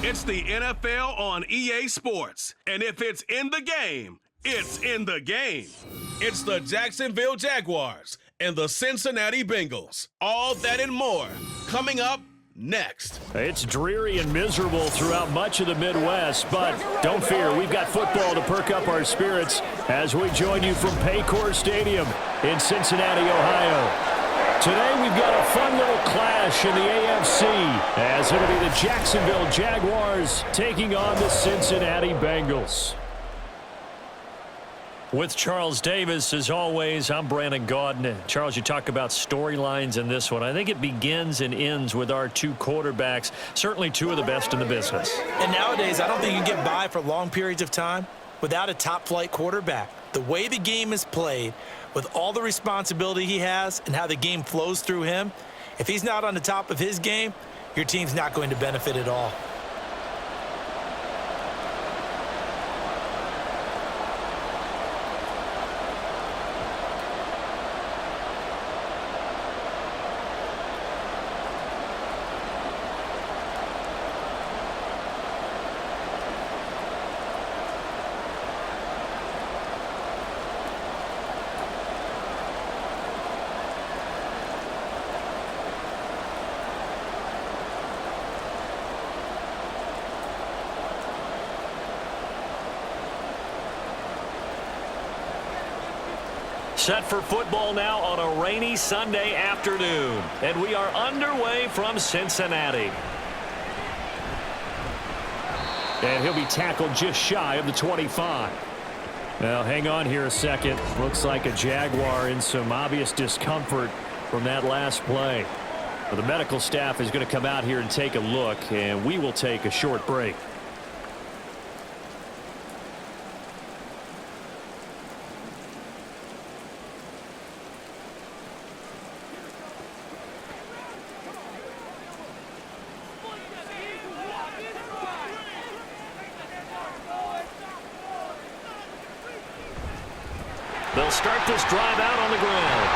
It's the NFL on EA Sports. And if it's in the game, it's in the game. It's the Jacksonville Jaguars and the Cincinnati Bengals. All that and more coming up next. It's dreary and miserable throughout much of the Midwest, but don't fear, we've got football to perk up our spirits as we join you from Paycor Stadium in Cincinnati, Ohio. Today we've got a fun little clash in the AFC as it'll be the Jacksonville Jaguars taking on the Cincinnati Bengals. With Charles Davis, as always, I'm Brandon Gaudin. Charles, you talk about storylines in this one. I think it begins and ends with our two quarterbacks, certainly two of the best in the business. And nowadays, I don't think you can get by for long periods of time without a top-flight quarterback. The way the game is played, with all the responsibility he has and how the game flows through him, if he's not on the top of his game, your team's not going to benefit at all. Set for football now on a rainy Sunday afternoon. And we are underway from Cincinnati. And he'll be tackled just shy of the 25. Now, hang on here a second. Looks like a Jaguar in some obvious discomfort from that last play. Well, the medical staff is going to come out here and take a look, and we will take a short break. They'll start this drive out on the ground.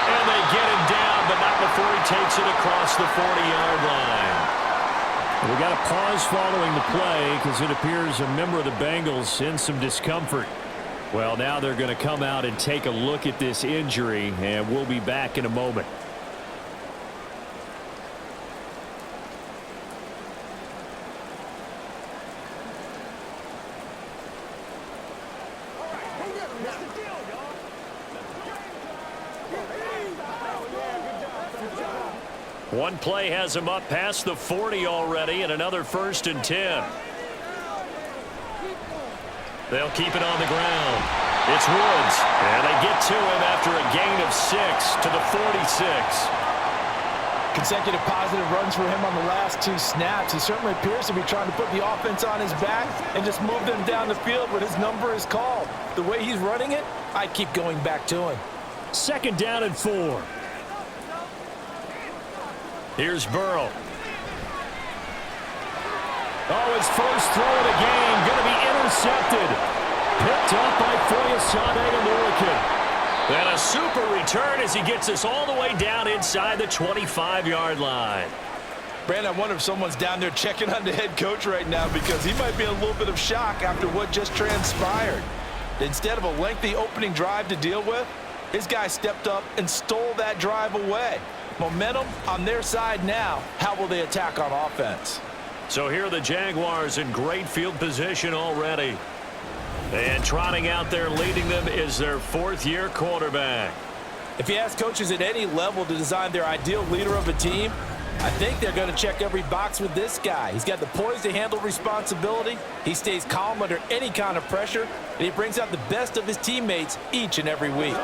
And they get him down, but not before he takes it across the 40-yard line. We got a pause following the play because it appears a member of the Bengals in some discomfort. Well, now they're going to come out and take a look at this injury, and we'll be back in a moment. One play has him up past the 40 already, and another 1st and 10. They'll keep it on the ground. It's Woods, and they get to him after a gain of 6 to the 46. Consecutive positive runs for him on the last 2 snaps. He certainly appears to be trying to put the offense on his back and just move them down the field when his number is called. The way he's running it, I keep going back to him. 2nd down and 4. Here's Burrow. Oh, his first throw of the game going to be intercepted. Picked up by Foyesade Oluokun. And a super return as he gets us all the way down inside the 25-yard line. Brandon, I wonder if someone's down there checking on the head coach right now because he might be in a little bit of shock after what just transpired. Instead of a lengthy opening drive to deal with, his guy stepped up and stole that drive away. Momentum on their side now. How will they attack on offense? So here are the Jaguars in great field position already. And trotting out there leading them is their 4th-year quarterback. If you ask coaches at any level to design their ideal leader of a team, I think they're going to check every box with this guy. He's got the poise to handle responsibility. He stays calm under any kind of pressure, and he brings out the best of his teammates each and every week.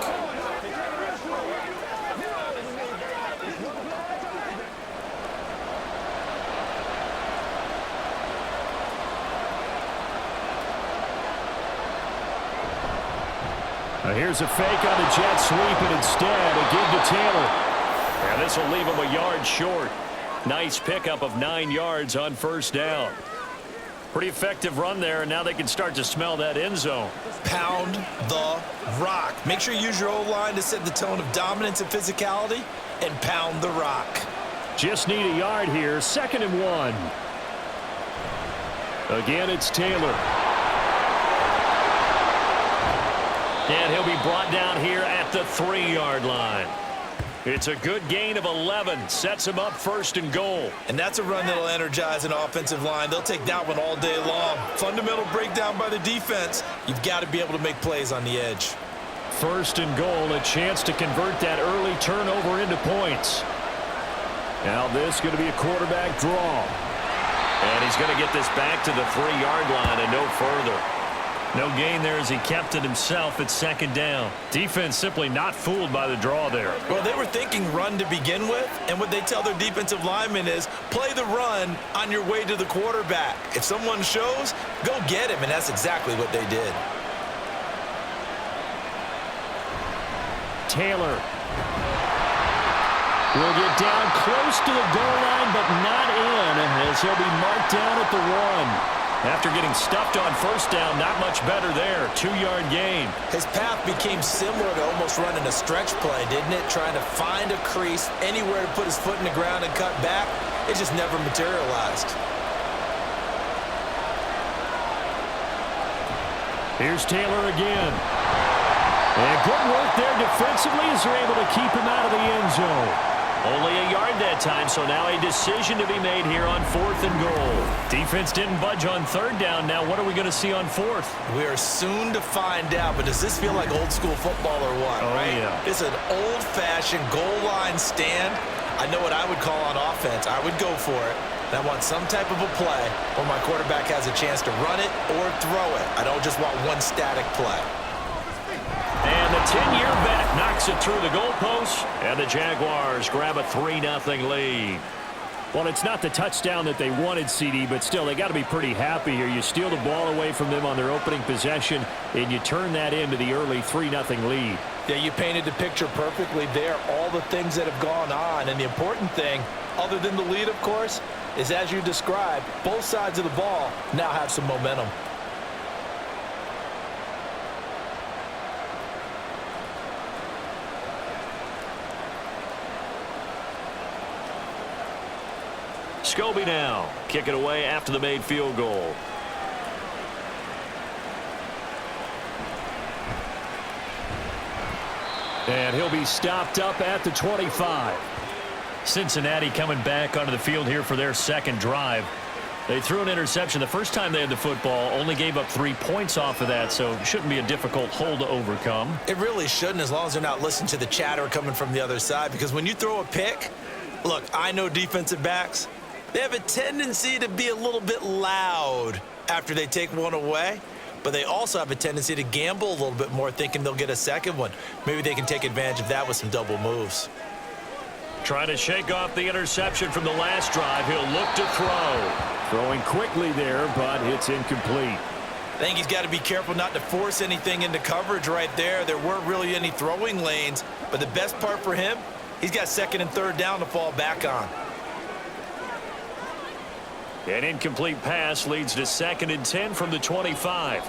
Here's a fake on the jet sweep, and instead a give to Taylor. And this will leave him a yard short. Nice pickup of 9 yards on 1st down. Pretty effective run there, and now they can start to smell that end zone. Pound the rock. Make sure you use your O-line to set the tone of dominance and physicality, and pound the rock. Just need a yard here. 2nd and 1. Again, it's Taylor. And he'll be brought down here at the 3-yard line. It's a good gain of 11. Sets him up 1st and goal. And that's a run that'll energize an offensive line. They'll take that one all day long. Fundamental breakdown by the defense. You've got to be able to make plays on the edge. 1st and goal, a chance to convert that early turnover into points. Now this is going to be a quarterback draw. And he's going to get this back to the 3-yard line and no further. No gain there as he kept it himself at 2nd down. Defense simply not fooled by the draw there. Well, they were thinking run to begin with, and what they tell their defensive linemen is play the run on your way to the quarterback. If someone shows, go get him, and that's exactly what they did. Taylor will get down close to the goal line, but not in, as he'll be marked down at the 1. After getting stuffed on 1st down, not much better there. 2-yard gain. His path became similar to almost running a stretch play, didn't it? Trying to find a crease, anywhere to put his foot in the ground and cut back. It just never materialized. Here's Taylor again. And good work there defensively as they're able to keep him out of the end zone. Only a yard that time, so now a decision to be made here on 4th and goal. Defense didn't budge on 3rd down. Now what are we going to see on 4th? We are soon to find out, but does this feel like old school football or what, right? Yeah. It's an old-fashioned goal line stand. I know what I would call on offense. I would go for it. And I want some type of a play where my quarterback has a chance to run it or throw it. I don't just want one static play. And the 10-year vet knocks it through the goalpost, and the Jaguars grab a 3-0 lead. Well, it's not the touchdown that they wanted, CD, but still, they got to be pretty happy here. You steal the ball away from them on their opening possession, and you turn that into the early 3-0 lead. Yeah, you painted the picture perfectly there, all the things that have gone on. And the important thing, other than the lead, of course, is as you described, both sides of the ball now have some momentum. Scobie now, kick it away after the made field goal. And he'll be stopped up at the 25. Cincinnati coming back onto the field here for their 2nd drive. They threw an interception the first time they had the football, only gave up 3 points off of that, so it shouldn't be a difficult hole to overcome. It really shouldn't, as long as they're not listening to the chatter coming from the other side, because when you throw a pick, look, I know defensive backs, they have a tendency to be a little bit loud after they take one away, but they also have a tendency to gamble a little bit more, thinking they'll get a second one. Maybe they can take advantage of that with some double moves. Trying to shake off the interception from the last drive. He'll look to throw. Throwing quickly there, but it's incomplete. I think he's got to be careful not to force anything into coverage right there. There weren't really any throwing lanes, but the best part for him, he's got 2nd and 3rd down to fall back on. An incomplete pass leads to 2nd and 10 from the 25.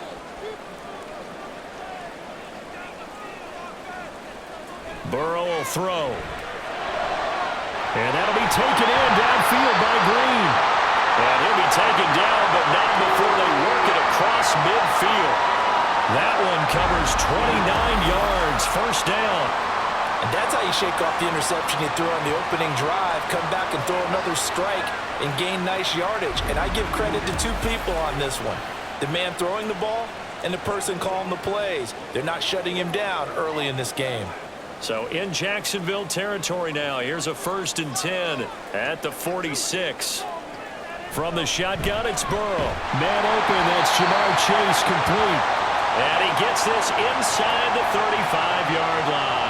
Burrow will throw. And that'll be taken in downfield by Green. And he'll be taken down, but not before they work it across midfield. That one covers 29 yards, 1st down. And that's how you shake off the interception you threw on the opening drive, come back and throw another strike and gain nice yardage. And I give credit to 2 people on this one. The man throwing the ball and the person calling the plays. They're not shutting him down early in this game. So in Jacksonville territory now. Here's a 1st and 10 at the 46. From the shotgun, it's Burrow. Man open, that's Jamar Chase complete. And he gets this inside the 35-yard line.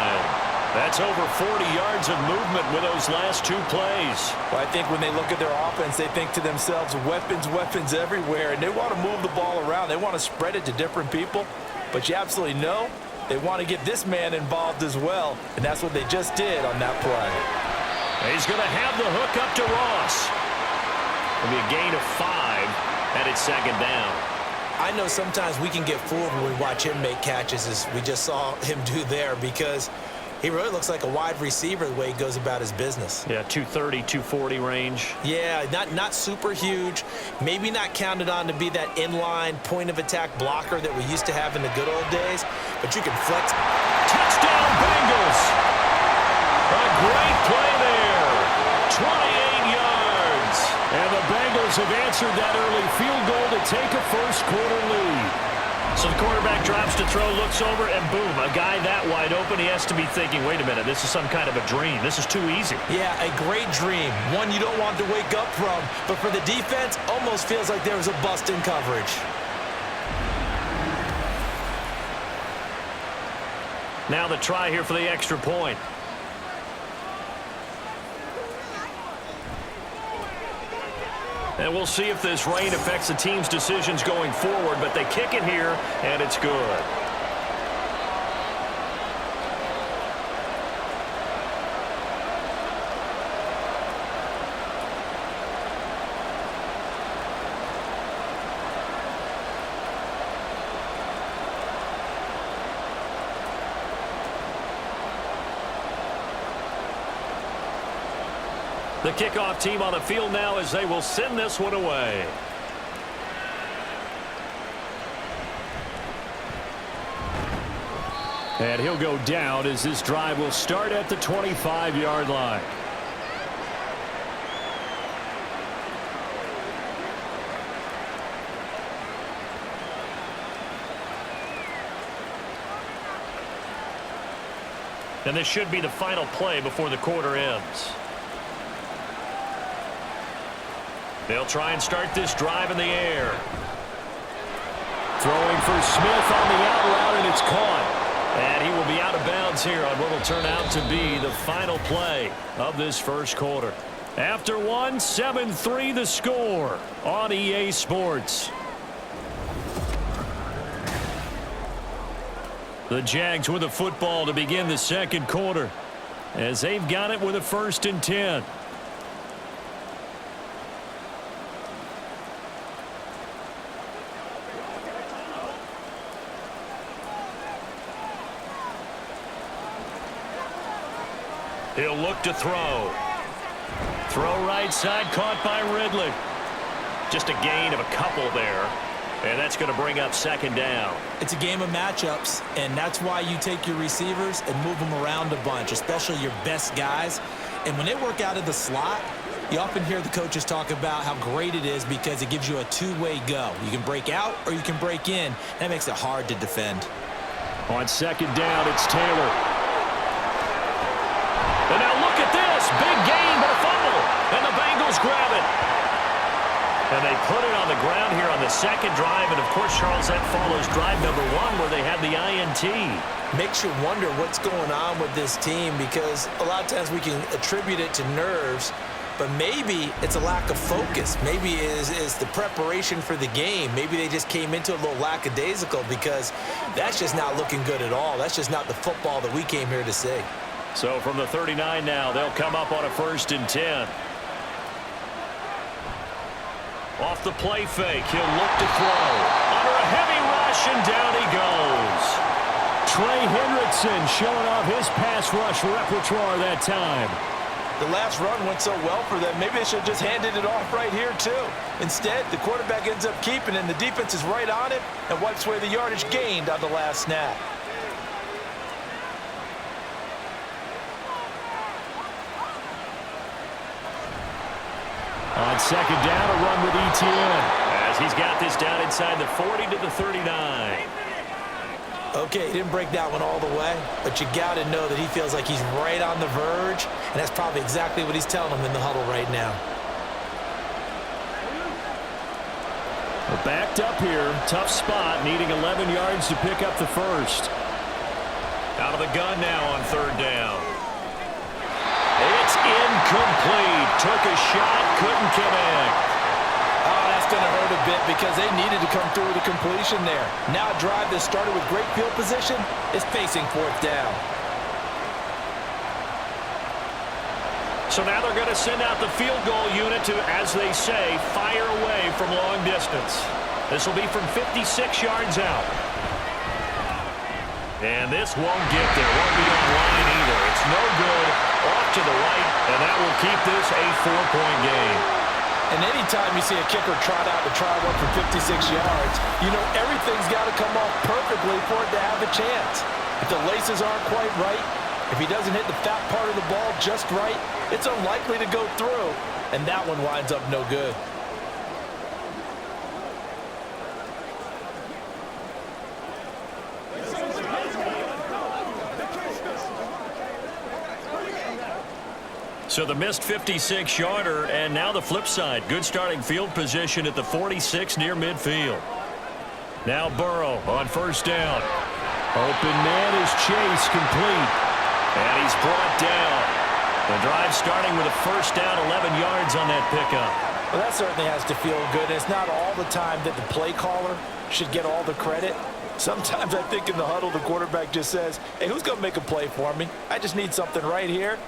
That's over 40 yards of movement with those last 2 plays. Well, I think when they look at their offense, they think to themselves, weapons, weapons everywhere, and they want to move the ball around. They want to spread it to different people, but you absolutely know they want to get this man involved as well, and that's what they just did on that play. He's going to have the hook up to Ross. It'll be a gain of 5, and it's 2nd down. I know sometimes we can get fooled when we watch him make catches, as we just saw him do there, because He really looks like a wide receiver the way he goes about his business. Yeah, 230, 240 range. Yeah, not super huge. Maybe not counted on to be that inline point-of-attack blocker that we used to have in the good old days, but you can flex. Touchdown, Bengals! A great play there. 28 yards. And the Bengals have answered that early field goal to take a first-quarter lead. So the quarterback drops to throw, looks over, and boom, a guy that wide open, he has to be thinking, wait a minute, this is some kind of a dream. This is too easy. Yeah, a great dream. One you don't want to wake up from, but for the defense, almost feels like there was a bust in coverage. Now the try here for the extra point. And we'll see if this rain affects the team's decisions going forward, but they kick it here, and it's good. The kickoff team on the field now as they will send this one away. And he'll go down as this drive will start at the 25-yard line. And this should be the final play before the quarter ends. They'll try and start this drive in the air. Throwing for Smith on the out route, and it's caught. And he will be out of bounds here on what will turn out to be the final play of this first quarter. After one, 7-3 the score on EA Sports. The Jags with the football to begin the second quarter as they've got it with a 1st and 10. He'll look to throw. Throw right side, caught by Ridley. Just a gain of a couple there. And that's going to bring up 2nd down. It's a game of matchups, and that's why you take your receivers and move them around a bunch, especially your best guys. And when they work out of the slot, you often hear the coaches talk about how great it is because it gives you a two-way go. You can break out or you can break in. That makes it hard to defend. On 2nd down, it's Taylor. And now look at this. Big gain, but a fumble. And the Bengals grab it. And they put it on the ground here on the 2nd drive. And, of course, Charles, that follows drive number 1 where they had the INT. Makes you wonder what's going on with this team because a lot of times we can attribute it to nerves, but maybe it's a lack of focus. Maybe it's the preparation for the game. Maybe they just came into a little lackadaisical because that's just not looking good at all. That's just not the football that we came here to see. So from the 39 now, they'll come up on a 1st and 10. Off the play fake, he'll look to throw. Under a heavy rush, and down he goes. Trey Hendrickson showing off his pass rush repertoire that time. The last run went so well for them, maybe they should have just handed it off right here, too. Instead, the quarterback ends up keeping it, and the defense is right on it and wipes away the yardage gained on the last snap. On 2nd down, a run with ETN. As he's got this down inside the 40 to the 39. Okay, he didn't break that one all the way, but you got to know that he feels like he's right on the verge, and that's probably exactly what he's telling them in the huddle right now. We're backed up here. Tough spot, needing 11 yards to pick up the 1st. Out of the gun now on 3rd down. It's incomplete. Took a shot, couldn't connect. Oh, that's going to hurt a bit because they needed to come through with a completion there. Now a drive that started with great field position is facing 4th down. So now they're going to send out the field goal unit to, as they say, fire away from long distance. This will be from 56 yards out. And this won't get there. Won't be on line either. It's no good. Off to the right, and that will keep this a 4-point game. And anytime you see a kicker trot out to try one for 56 yards, you know everything's got to come off perfectly for it to have a chance. If the laces aren't quite right, if he doesn't hit the fat part of the ball just right, it's unlikely to go through, and that one winds up no good. So the missed 56-yarder, and now the flip side. Good starting field position at the 46 near midfield. Now Burrow on first down. Open man is Chase, complete. And he's brought down. The drive starting with a first down, 11 yards on that pickup. Well, that certainly has to feel good. It's not all the time that the play caller should get all the credit. Sometimes I think in the huddle, the quarterback just says, hey, who's going to make a play for me? I just need something right here.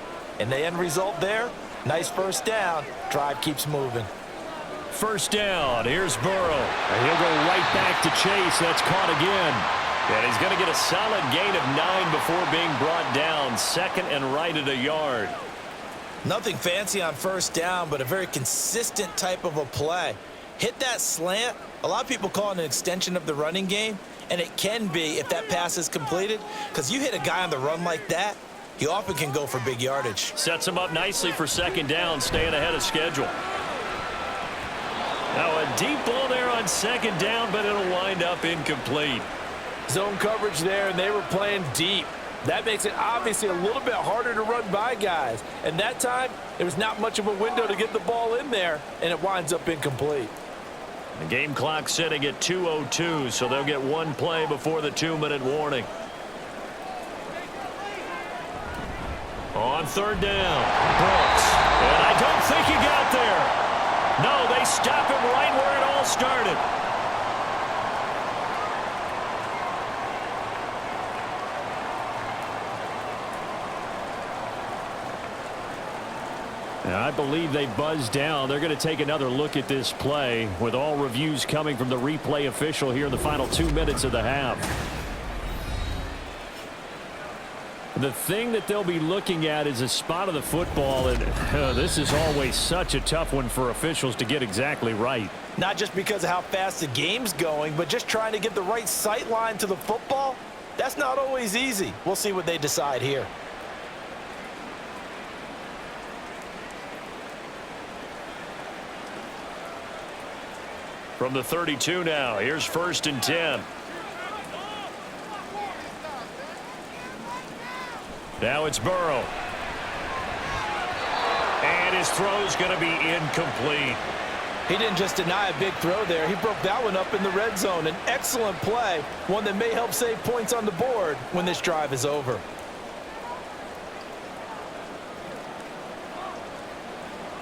And the end result there, nice first down. Drive keeps moving. First down, here's Burrow. And he'll go right back to Chase. That's caught again. And he's going to get a solid gain of 9 before being brought down. Second and right at a yard. Nothing fancy on first down, but a very consistent type of a play. Hit that slant. A lot of people call it an extension of the running game, and it can be if that pass is completed, because you hit a guy on the run like that, he often can go for big yardage. Sets him up nicely for second down, staying ahead of schedule. Now a deep ball there on second down, but it'll wind up incomplete. Zone coverage there, and they were playing deep. That makes it obviously a little bit harder to run by guys. And that time, there was not much of a window to get the ball in there, and it winds up incomplete. The game clock sitting at 2:02, so they'll get one play before the 2-minute warning. On third down, Brooks. And I don't think he got there. No, they stop him right where it all started. And I believe they buzzed down. They're going to take another look at this play with all reviews coming from the replay official here in the final 2 minutes of the half. The thing that they'll be looking at is a spot of the football, and this is always such a tough one for officials to get exactly right. Not just because of how fast the game's going, but just trying to get the right sight line to the football. That's not always easy. We'll see what they decide here. From the 32 now, here's first and 10. Now it's Burrow. And his throw's going to be incomplete. He didn't just deny a big throw there. He broke that one up in the red zone. An excellent play, one that may help save points on the board when this drive is over.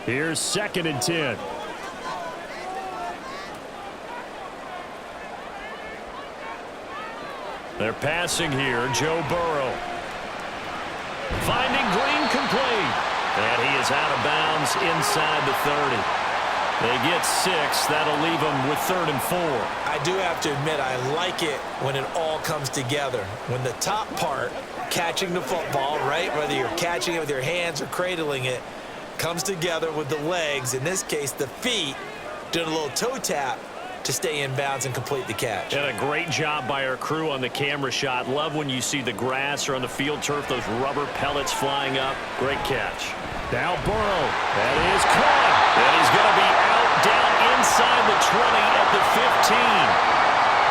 Here's second and 10. They're passing here, Joe Burrow. Finding Green complete. And he is out of bounds inside the 30. They get 6. That'll leave them with 3rd and 4. I do have to admit, I like it when it all comes together. When the top part, catching the football, right, whether you're catching it with your hands or cradling it, comes together with the legs, in this case the feet, doing a little toe tap to stay in bounds and complete the catch. And a great job by our crew on the camera shot. Love when you see the grass or on the field turf, those rubber pellets flying up. Great catch. Now Burrow. That is caught. And he's going to be out down inside the 20 at the 15.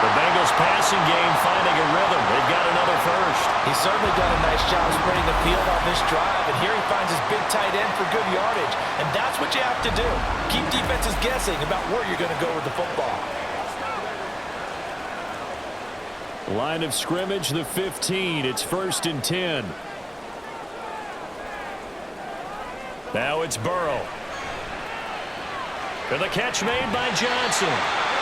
The Bengals passing game finding a rhythm. They've got another first. He's certainly done a nice job spreading the field on this drive, and here he finds his big tight end for good yardage. And that's what you have to do. Keep defenses guessing about where you're going to go with the football. Line of scrimmage, the 15. It's first and 10. Now it's Burrow. And the catch made by Johnson.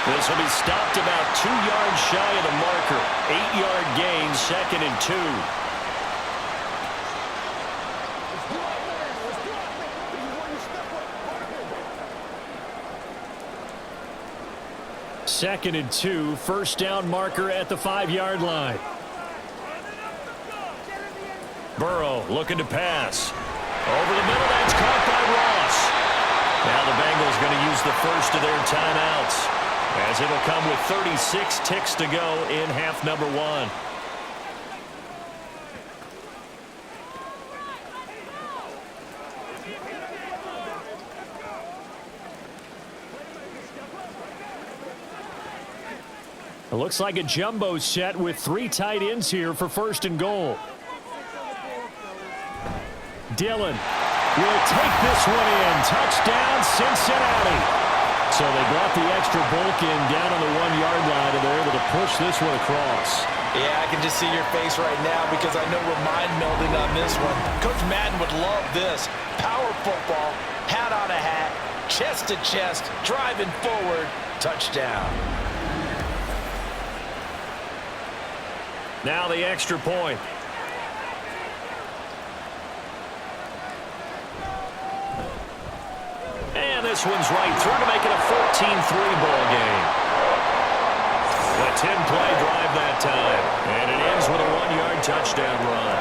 This will be stopped about 2 yards shy of the marker. 8-yard gain, 2nd and 2. Second and 2, first down marker at the 5-yard line. Burrow looking to pass. Over the middle, that's caught by Ross. Now the Bengals going to use the first of their timeouts, as it'll come with 36 ticks to go in half number one. It looks like a jumbo set with 3 tight ends here for first and goal. Dillon will take this one in. Touchdown, Cincinnati. So they brought the extra bulk in down on the 1-yard line, and they're able to push this one across. Yeah, I can just see your face right now because I know we're mind melding on this one. Coach Madden would love this. Power football, hat on a hat, chest to chest, driving forward, touchdown. Now the extra point. And this one's right through to make it a 14-3 ball game. A 10-play drive that time. And it ends with a 1-yard touchdown run.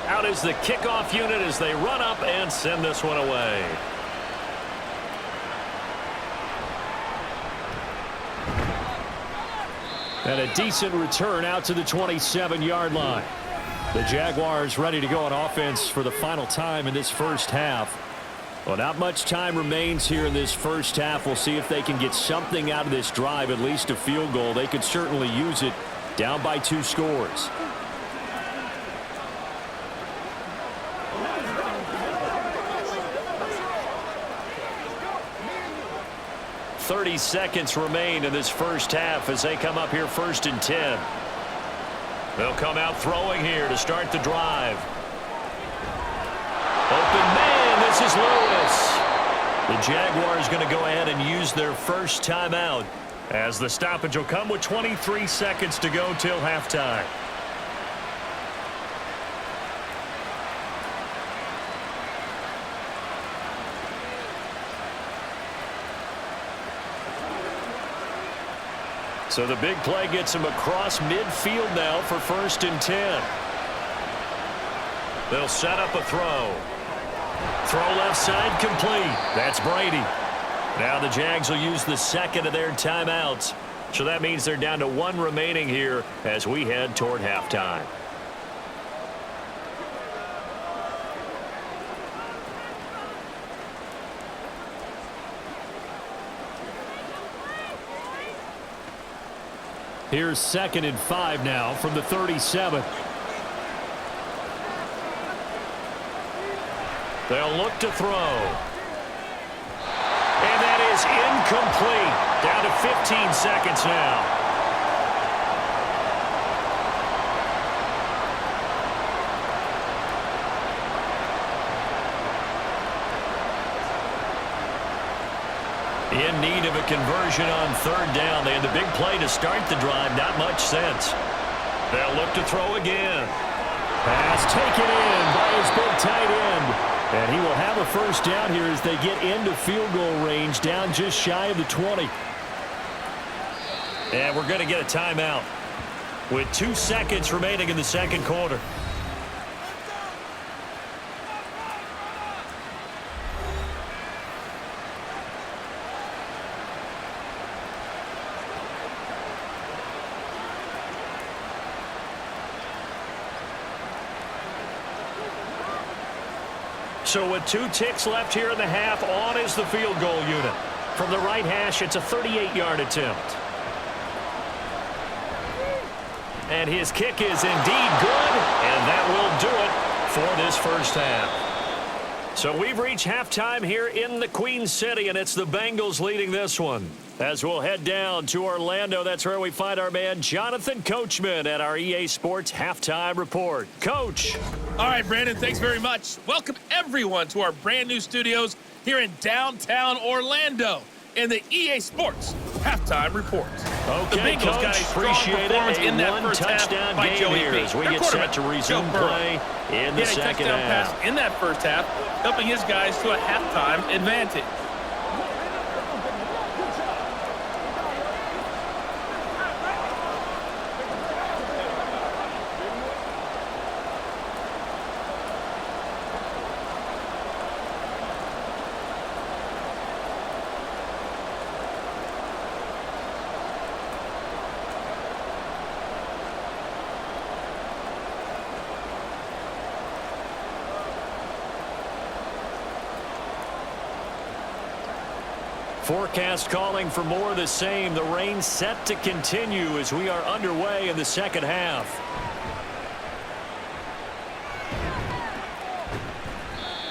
Out is the kickoff unit as they run up and send this one away. And a decent return out to the 27-yard line. The Jaguars ready to go on offense for the final time in this first half. Well, not much time remains here in this first half. We'll see if they can get something out of this drive, at least a field goal. They could certainly use it, down by 2 scores. 30 seconds remain in this first half as they come up here first and 10. They'll come out throwing here to start the drive. Open man, this is Lewis. The Jaguars going to go ahead and use their first timeout as the stoppage will come with 23 seconds to go till halftime. So the big play gets him across midfield now for first and 10. They'll set up a throw. Throw left side complete. That's Brady. Now the Jags will use the second of their timeouts. So that means they're down to 1 remaining here as we head toward halftime. Here's 2nd and 5 now from the 37. They'll look to throw. And that is incomplete. Down to 15 seconds now. In need of a conversion on 3rd down. They had the big play to start the drive. Not much sense. They'll look to throw again. Pass taken in by his big tight end. And he will have a first down here as they get into field goal range, down just shy of the 20. And we're going to get a timeout with 2 seconds remaining in the second quarter. So with 2 ticks left here in the half, on is the field goal unit. From the right hash, it's a 38-yard attempt. And his kick is indeed good, and that will do it for this first half. So we've reached halftime here in the Queen City, and it's the Bengals leading this one. As we'll head down to Orlando, that's where we find our man Jonathan Coachman at our EA Sports Halftime Report. Coach. All right, Brandon, thanks very much. Welcome everyone to our brand new studios here in downtown Orlando in the EA Sports Halftime Report. Okay, the Bengals got a strong performance in that first half by Joey B. As we get set to resume play in the second half. Pass in that first half, helping his guys to a halftime advantage. Forecast calling for more of the same. The rain set to continue as we are underway in the second half.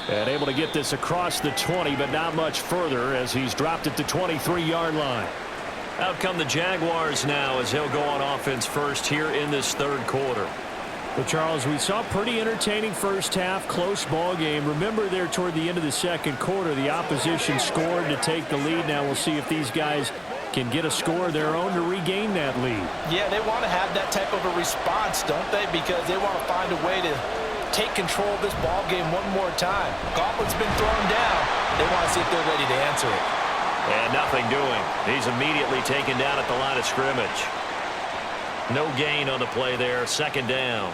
And able to get this across the 20, but not much further as he's dropped it to 23-yard line. Out come the Jaguars now as they'll go on offense first here in this third quarter. Well, Charles, we saw a pretty entertaining first half, close ball game. Remember there toward the end of the second quarter, the opposition scored to take the lead. Now we'll see if these guys can get a score of their own to regain that lead. Yeah, they want to have that type of a response, don't they? Because they want to find a way to take control of this ball game one more time. Gauntlet's been thrown down. They want to see if they're ready to answer it. And nothing doing. He's immediately taken down at the line of scrimmage. No gain on the play there. Second down.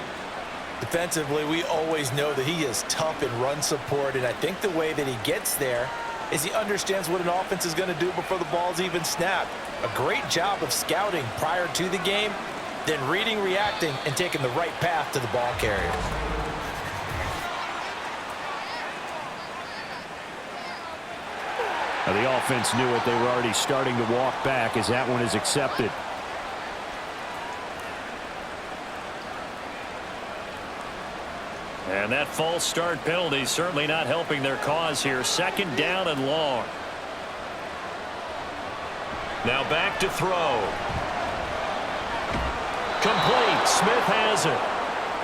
Defensively, we always know that he is tough in run support, and I think the way that he gets there is he understands what an offense is going to do before the ball's even snapped. A great job of scouting prior to the game, then reading, reacting, and taking the right path to the ball carrier. Now the offense knew it. They were already starting to walk back as that one is accepted. And that false start penalty certainly not helping their cause here. Second down and long. Now back to throw. Complete. Smith has it.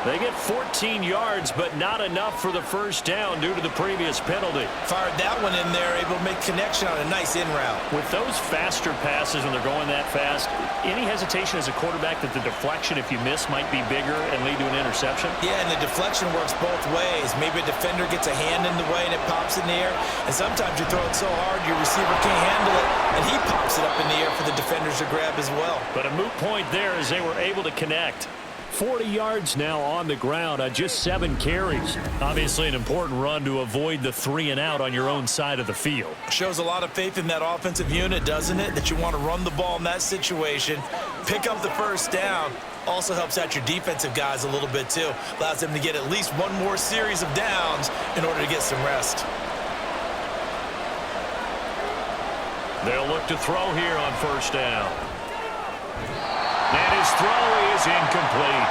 They get 14 yards, but not enough for the first down due to the previous penalty. Fired that one in there, able to make connection on a nice in route. With those faster passes when they're going that fast, any hesitation as a quarterback that the deflection, if you miss, might be bigger and lead to an interception? Yeah, and the deflection works both ways. Maybe a defender gets a hand in the way and it pops in the air, and sometimes you throw it so hard your receiver can't handle it, and he pops it up in the air for the defenders to grab as well. But a moot point there as they were able to connect. 40 yards now on the ground on just 7 carries. Obviously an important run to avoid the 3 and out on your own side of the field. Shows a lot of faith in that offensive unit, doesn't it? That you want to run the ball in that situation, pick up the first down. Also helps out your defensive guys a little bit too. Allows them to get at least one more series of downs in order to get some rest. They'll look to throw here on first down. And his throw is incomplete.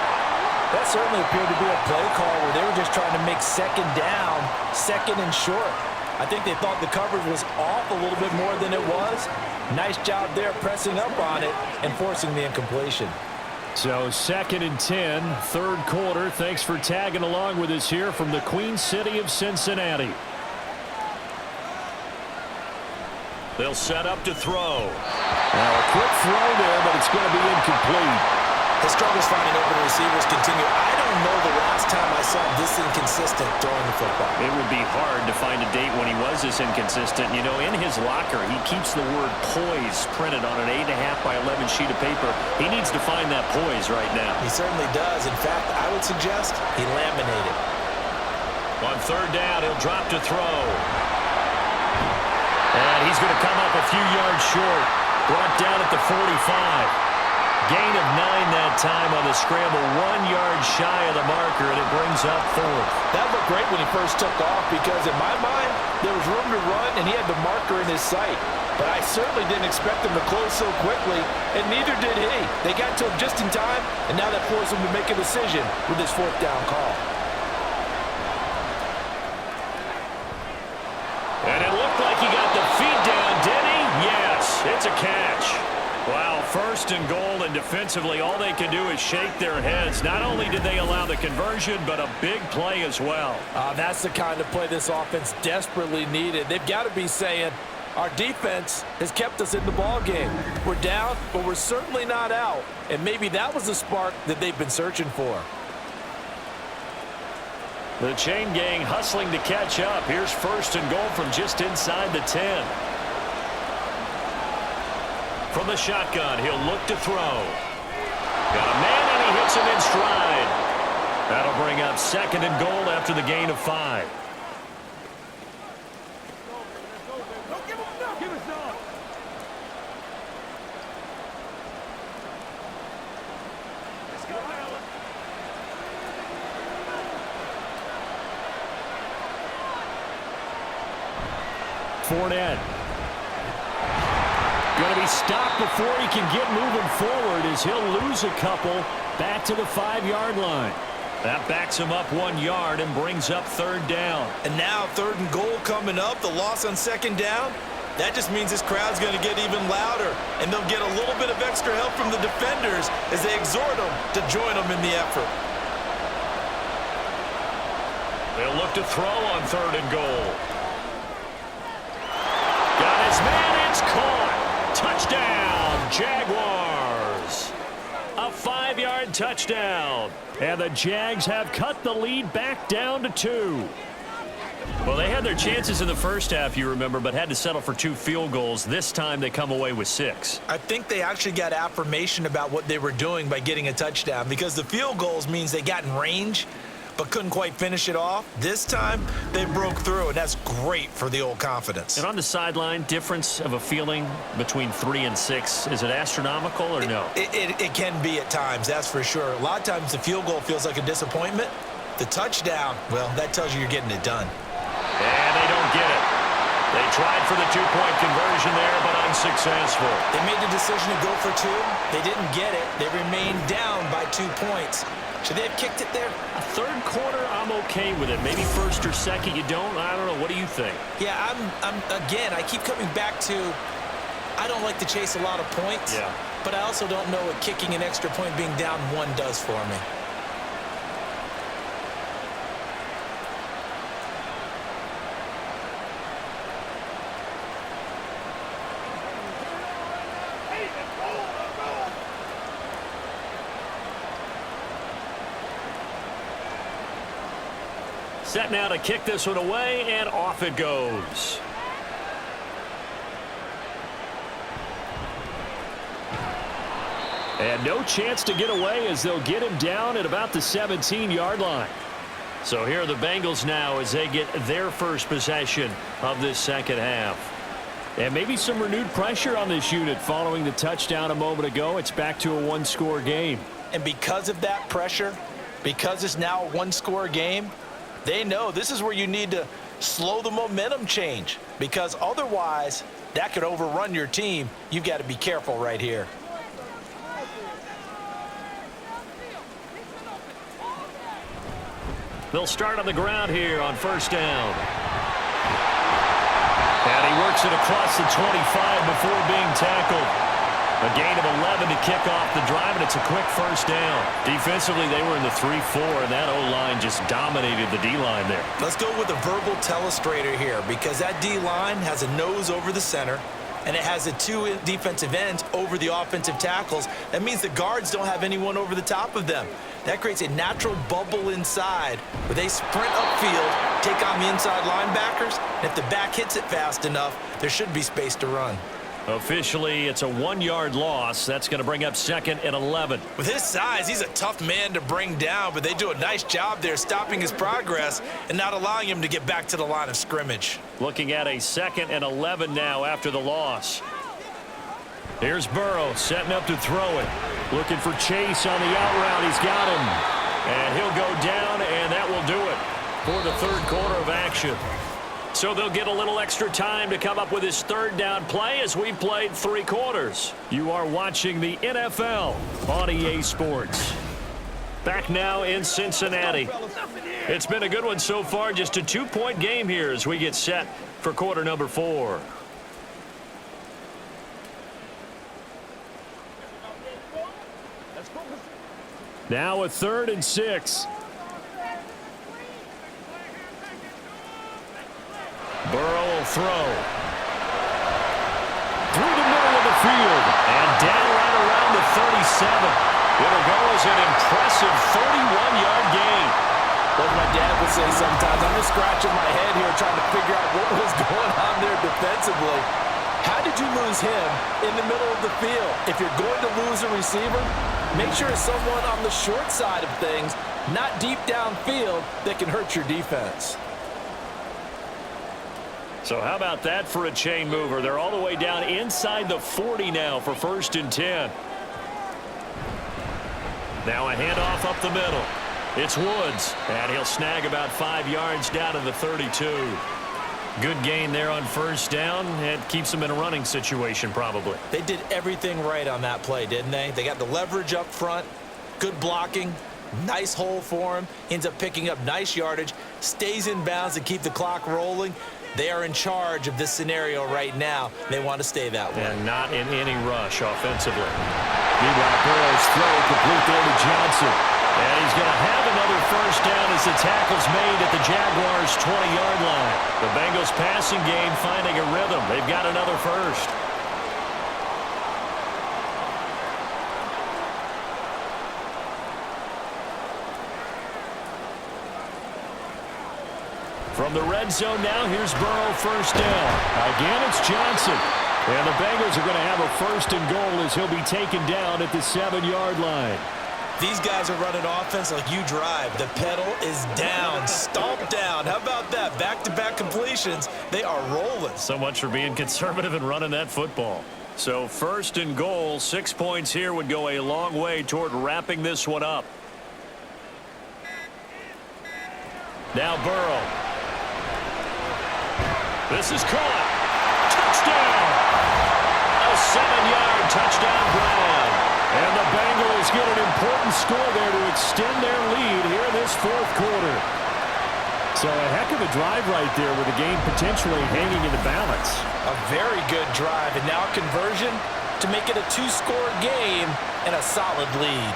That certainly appeared to be a play call where they were just trying to make second down, second and short. I think they thought the coverage was off a little bit more than it was. Nice job there pressing up on it and forcing the incompletion. So 2nd and 10, third quarter. Thanks for tagging along with us here from the Queen City of Cincinnati. They'll set up to throw. Now a quick throw there, but it's going to be incomplete. The struggles finding open receivers continue. I don't know the last time I saw him this inconsistent throwing the football. It would be hard to find a date when he was this inconsistent. You know, in his locker, he keeps the word poise printed on an 8.5 by 11 sheet of paper. He needs to find that poise right now. He certainly does. In fact, I would suggest he laminated. On third down, he'll drop to throw. And he's going to come up a few yards short. Brought down at the 45. Gain of 9 that time on the scramble. 1 yard shy of the marker, and it brings up fourth. That looked great when he first took off because, in my mind, there was room to run, and he had the marker in his sight. But I certainly didn't expect him to close so quickly, and neither did he. They got to him just in time, and now that forced him to make a decision with his fourth down call. first and goal, and defensively, all they can do is shake their heads. Not only did they allow the conversion, but a big play as well. That's the kind of play this offense desperately needed. They've got to be saying, our defense has kept us in the ball game. We're down, but we're certainly not out. And maybe that was the spark that they've been searching for. The chain gang hustling to catch up. Here's first and goal from just inside the 10. From the shotgun, he'll look to throw. Got a man, and he hits him in stride. That'll bring up second and goal after the gain of 5. Fournette. Going to be stopped before he can get moving forward as he'll lose a couple back to the 5-yard line. That backs him up 1 yard and brings up third down. And now third and goal coming up, the loss on second down. That just means this crowd's going to get even louder, and they'll get a little bit of extra help from the defenders as they exhort them to join them in the effort. They'll look to throw on third and goal. Got his man, it's caught. Touchdown, Jaguars. A 5-yard touchdown. And the Jags have cut the lead back down to 2. Well, they had their chances in the first half, you remember, but had to settle for 2 field goals. This time they come away with 6. I think they actually got affirmation about what they were doing by getting a touchdown, because the field goals means they got in range but couldn't quite finish it off. This time, they broke through, and that's great for the old confidence. And on the sideline, difference of a feeling between 3 and 6, is it astronomical or no? It can be at times, that's for sure. A lot of times the field goal feels like a disappointment. The touchdown, well, that tells you you're getting it done. And they don't get it. They tried for the 2-point conversion there, but unsuccessful. They made the decision to go for 2. They didn't get it. They remained down by 2 points. Should they have kicked it there? Third quarter, I'm okay with it. Maybe first or second, you don't. I don't know. What do you think? Yeah, again, I keep coming back to, I don't like to chase a lot of points. Yeah. But I also don't know what kicking an extra point being down 1 does for me. Set now to kick this one away, and off it goes. And no chance to get away as they'll get him down at about the 17-yard line. So here are the Bengals now as they get their first possession of this second half. And maybe some renewed pressure on this unit following the touchdown a moment ago. It's back to a 1-score game. And because of that pressure, because it's now a 1-score game, they know this is where you need to slow the momentum change, because otherwise that could overrun your team. You've got to be careful right here. They'll start on the ground here on first down. And he works it across the 25 before being tackled. A gain of 11 to kick off the drive, and it's a quick first down. Defensively, they were in the 3-4, and that O-line just dominated the D-line there. Let's go with a verbal telestrator here, because that D-line has a nose over the center, and it has the 2 defensive ends over the offensive tackles. That means the guards don't have anyone over the top of them. That creates a natural bubble inside where they sprint upfield, take on the inside linebackers, and if the back hits it fast enough, there should be space to run. Officially, it's a 1-yard loss. That's going to bring up second and 11. With his size, he's a tough man to bring down, but they do a nice job there stopping his progress and not allowing him to get back to the line of scrimmage. Looking at a second and 11 now after the loss. Here's Burrow setting up to throw it. Looking for Chase on the out route. He's got him. And he'll go down, and that will do it for the third quarter of action. So they'll get a little extra time to come up with his third down play as we played 3 quarters. You are watching the NFL on EA Sports. Back now in Cincinnati. It's been a good one so far. Just a 2-point game here as we get set for quarter number 4. Now a 3rd and 6. Burrow will throw. Through the middle of the field. And down right around the 37. It'll go as an impressive 31-yard gain. As my dad would say sometimes, I'm just scratching my head here trying to figure out what was going on there defensively. How did you lose him in the middle of the field? If you're going to lose a receiver, make sure it's someone on the short side of things, not deep downfield, that can hurt your defense. So how about that for a chain mover? They're all the way down inside the 40 now for 1st and 10. Now a handoff up the middle. It's Woods, and he'll snag about 5 yards down to the 32. Good gain there on 1st down. It keeps them in a running situation probably. They did everything right on that play, didn't they? They got the leverage up front, good blocking, nice hole for him, ends up picking up nice yardage, stays in bounds to keep the clock rolling. They are in charge of this scenario right now. They want to stay that way. And not in any rush offensively. Meanwhile, Burrow's throw complete there to Johnson. And he's going to have another 1st down as the tackle's made at the Jaguars' 20-yard line. The Bengals passing game finding a rhythm. They've got another 1st. From the red zone now, here's Burrow 1st down. Again, it's Johnson. And the Bengals are going to have a 1st and goal as he'll be taken down at the 7-yard line. These guys are running offense like you drive. The pedal is down, stomp down. How about that? Back-to-back completions. They are rolling. So much for being conservative and running that football. So 1st and goal, 6 points here would go a long way toward wrapping this one up. Now Burrow. This is caught. Touchdown. A 7-yard touchdown grab. And the Bengals get an important score there to extend their lead here in this 4th quarter. So a heck of a drive right there with the game potentially hanging in the balance. A very good drive, and now conversion to make it a 2-score game and a solid lead.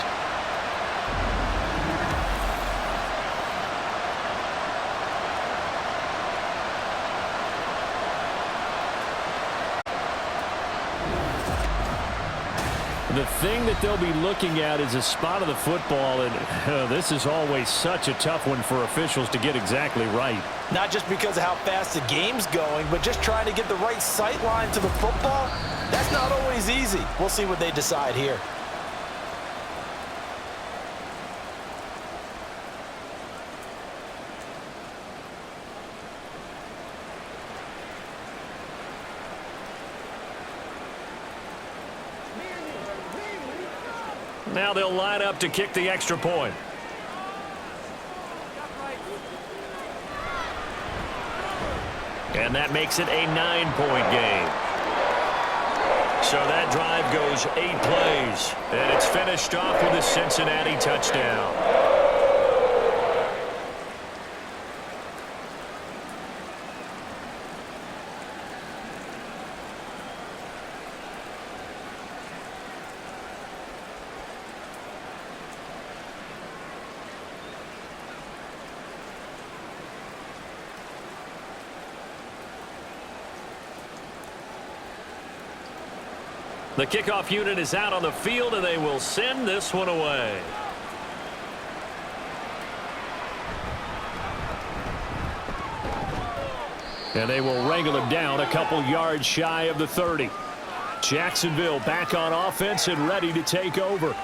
The thing that they'll be looking at is a spot of the football, and this is always such a tough one for officials to get exactly right. Not just because of how fast the game's going, but just trying to get the right sight line to the football. That's not always easy. We'll see what they decide here. Now they'll line up to kick the extra point. And that makes it a 9-point game. So that drive goes 8 plays. And it's finished off with a Cincinnati touchdown. The kickoff unit is out on the field, and they will send this one away. And they will wrangle him down a couple yards shy of the 30. Jacksonville back on offense and ready to take over.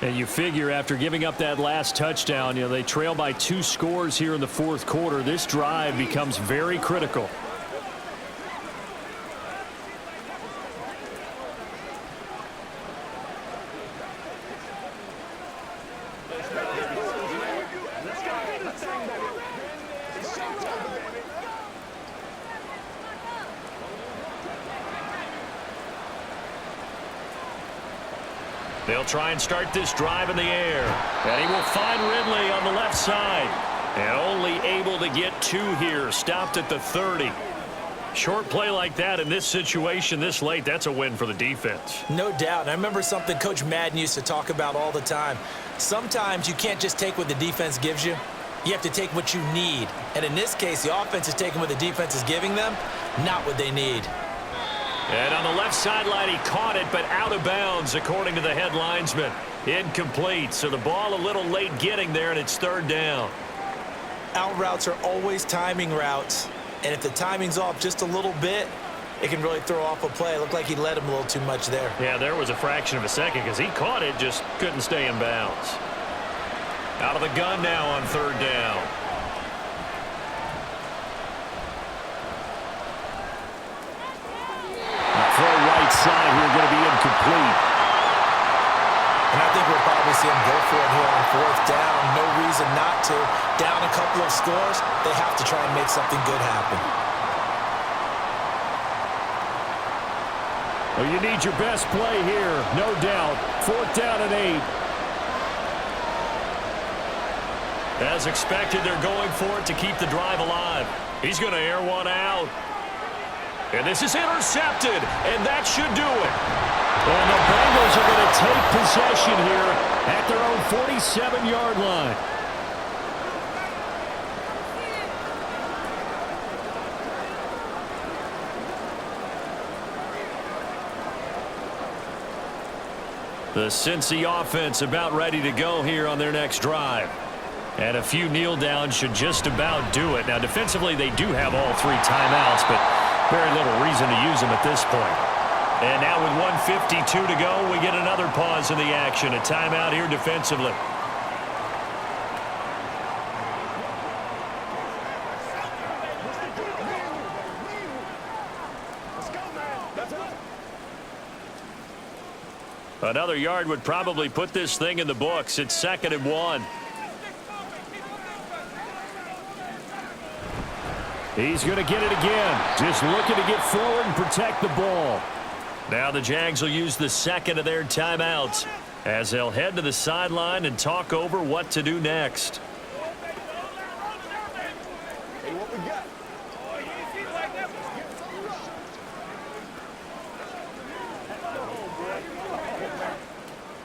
And you figure after giving up that last touchdown, they trail by 2 scores here in the 4th quarter. This drive becomes very critical. They'll try and start this drive in the air. And he will find Ridley on the left side. And only able to get 2 here. Stopped at the 30. Short play like that in this situation this late, that's a win for the defense. No doubt. I remember something Coach Madden used to talk about all the time. Sometimes you can't just take what the defense gives you. You have to take what you need. And in this case, the offense is taking what the defense is giving them, not what they need. And on the left sideline, he caught it, but out of bounds, according to the head linesman. Incomplete, so the ball a little late getting there, and it's third down. Out routes are always timing routes. And if the timing's off just a little bit, it can really throw off a play. It looked like he led him a little too much there. Yeah, there was a fraction of a second because he caught it, just couldn't stay in bounds. Out of the gun now on third down. Throw right side here, going to be incomplete. And I think we'll probably see him go for it here on fourth down. No reason not to. Down a couple of scores, they have to try and make something good happen. Well, you need your best play here, no doubt. Fourth down and 8. As expected, they're going for it to keep the drive alive. He's going to air one out. And this is intercepted, and that should do it. And the Bengals are going to take possession here at their own 47-yard line. The Cincy offense about ready to go here on their next drive. And a few kneel downs should just about do it. Now, defensively, they do have all three timeouts, but very little reason to use them at this point. And now with 1:52 to go, we get another pause in the action. A timeout here defensively. Another yard would probably put this thing in the books. It's 2nd and 1. He's going to get it again. Just looking to get forward and protect the ball. Now the Jags will use the second of their timeouts as they'll head to the sideline and talk over what to do next. Hey, what we got?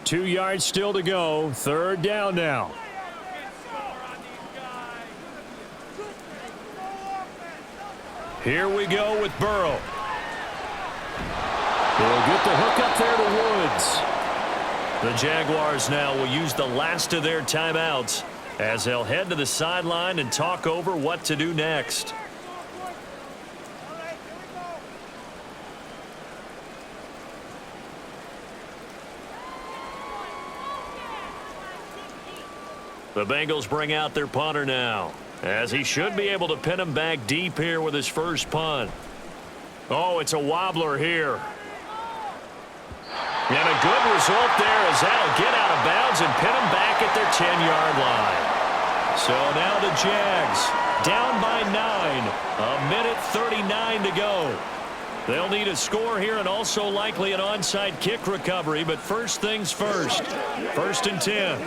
2 yards still to go. Third down now. Here we go with Burrow. They'll get the hook up there to Woods. The Jaguars now will use the last of their timeouts as they'll head to the sideline and talk over what to do next. The Bengals bring out their punter now, as he should be able to pin him back deep here with his first punt. Oh, it's a wobbler here. And a good result there as that'll get out of bounds and pin him back at their 10-yard line. So now the Jags down by 9. 1:39 to go. They'll need a score here and also likely an onside kick recovery, but first things first. 1st and 10.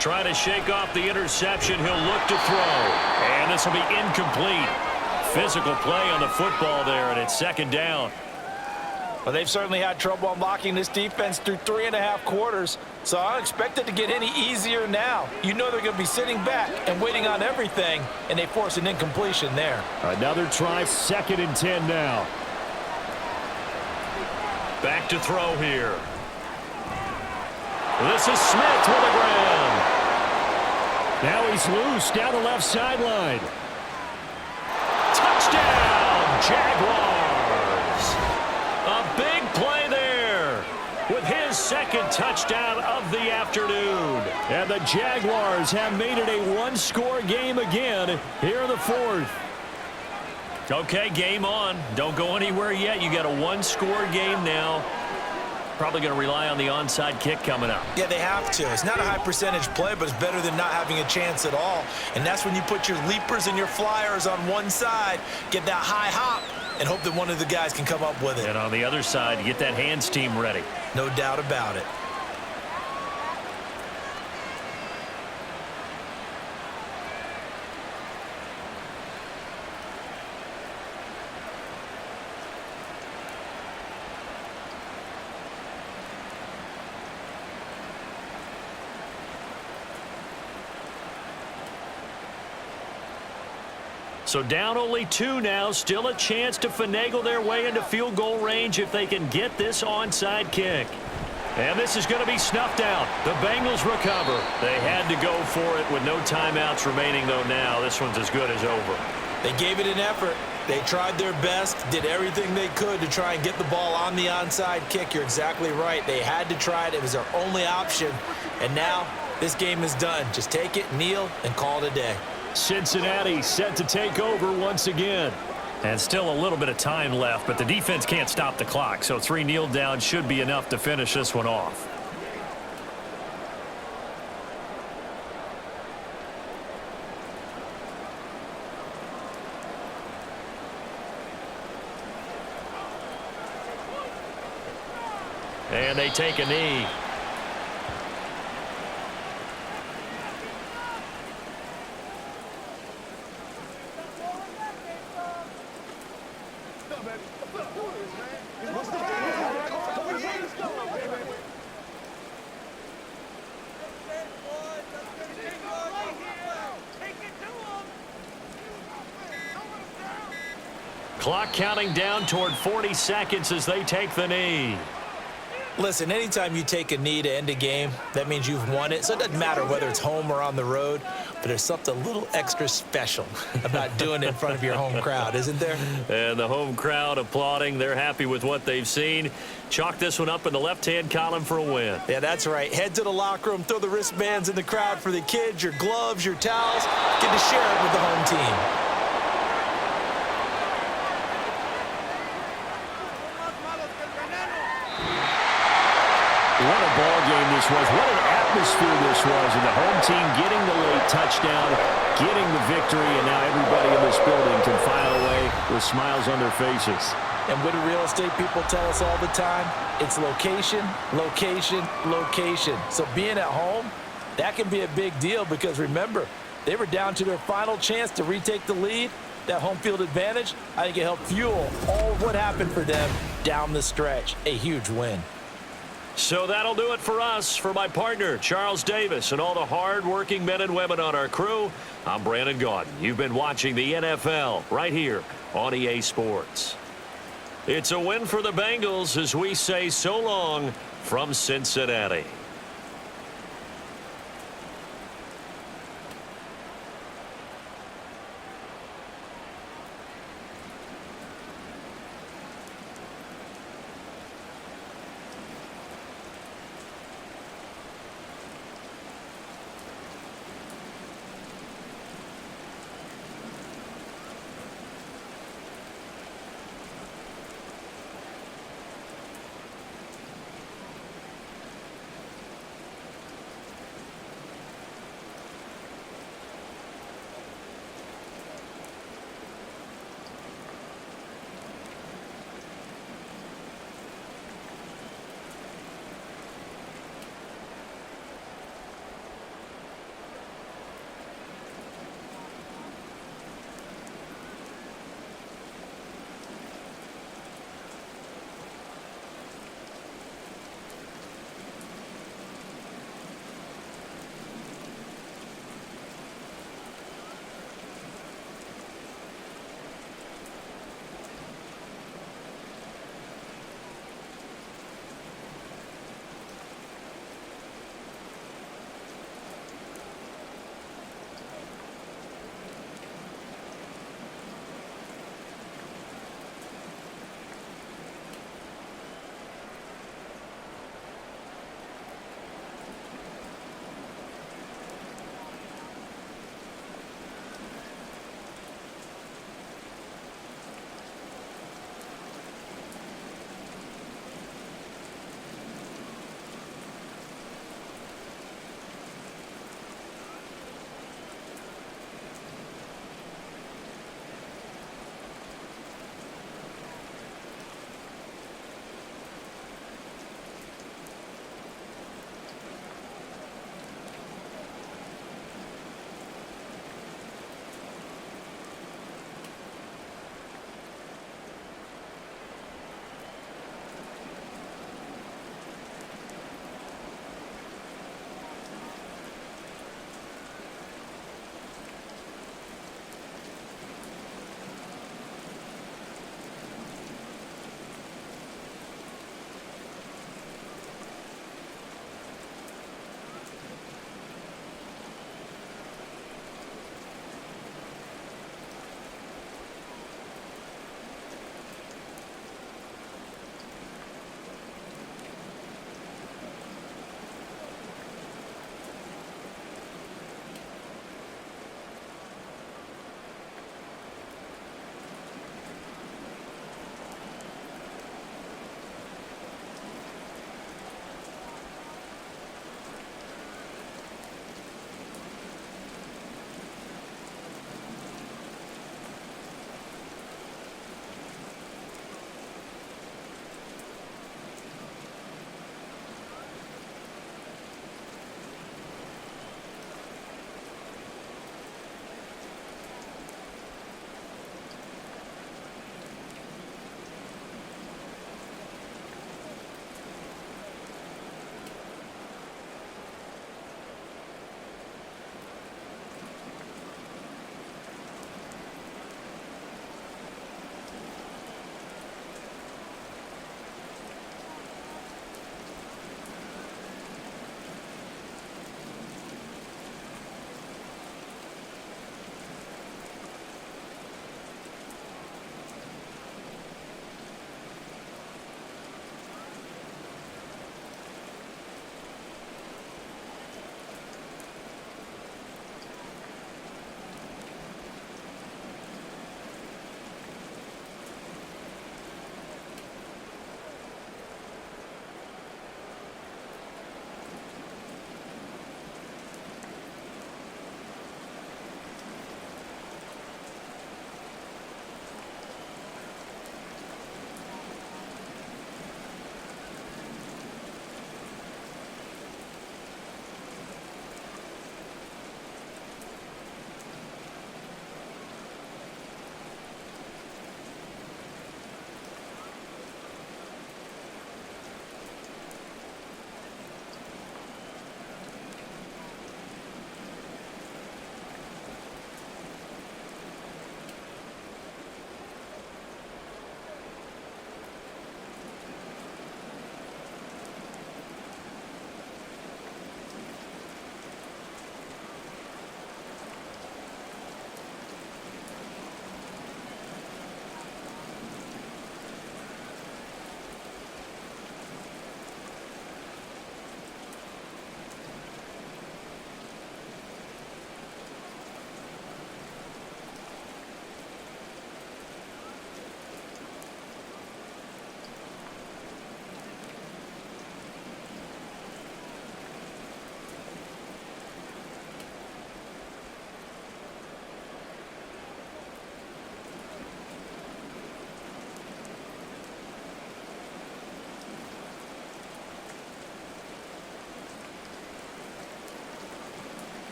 Trying to shake off the interception. He'll look to throw. And this will be incomplete. Physical play on the football there, and it's 2nd down. Well, they've certainly had trouble unlocking this defense through 3.5 quarters, so I don't expect it to get any easier now. You know they're going to be sitting back and waiting on everything, and they force an incompletion there. Another try, 2nd and 10 now. Back to throw here. This is Smith to the ground. Now he's loose down the left sideline. Touchdown, Jaguars. A big play there with his 2nd touchdown of the afternoon. And the Jaguars have made it a one-score game again here in the 4th. Okay, game on. Don't go anywhere yet. You got a one-score game now. Probably going to rely on the onside kick coming up. Yeah, they have to. It's not a high percentage play, but it's better than not having a chance at all. And that's when you put your leapers and your flyers on one side, get that high hop, and hope that one of the guys can come up with it. And on the other side, get that hands team ready. No doubt about it. So down only 2 now, still a chance to finagle their way into field goal range if they can get this onside kick. And this is going to be snuffed out. The Bengals recover. They had to go for it with no timeouts remaining, though now this one's as good as over. They gave it an effort. They tried their best, did everything they could to try and get the ball on the onside kick. You're exactly right. They had to try it. It was their only option. And now this game is done. Just take it, kneel, and call it a day. Cincinnati set to take over once again. And still a little bit of time left, but the defense can't stop the clock, so 3 kneel downs should be enough to finish this one off. And they take a knee. Clock counting down toward 40 seconds as they take the knee. Listen, anytime you take a knee to end a game, that means you've won it. So it doesn't matter whether it's home or on the road, but there's something a little extra special about doing it in front of your home crowd, isn't there? And the home crowd applauding. They're happy with what they've seen. Chalk this one up in the left-hand column for a win. Yeah, that's right. Head to the locker room, throw the wristbands in the crowd for the kids, your gloves, your towels. Get to share it with the home team. What a ball game this was. What an atmosphere this was. And the home team getting the late touchdown, getting the victory, and now everybody in this building can file away with smiles on their faces. And what do real estate people tell us all the time? It's location, location, location. So being at home, that can be a big deal because remember, they were down to their final chance to retake the lead. That home field advantage, I think it helped fuel all of what happened for them down the stretch. A huge win. So that'll do it for us. For my partner, Charles Davis, and all the hard-working men and women on our crew, I'm Brandon Gaudin. You've been watching the NFL right here on EA Sports. It's a win for the Bengals as we say so long from Cincinnati.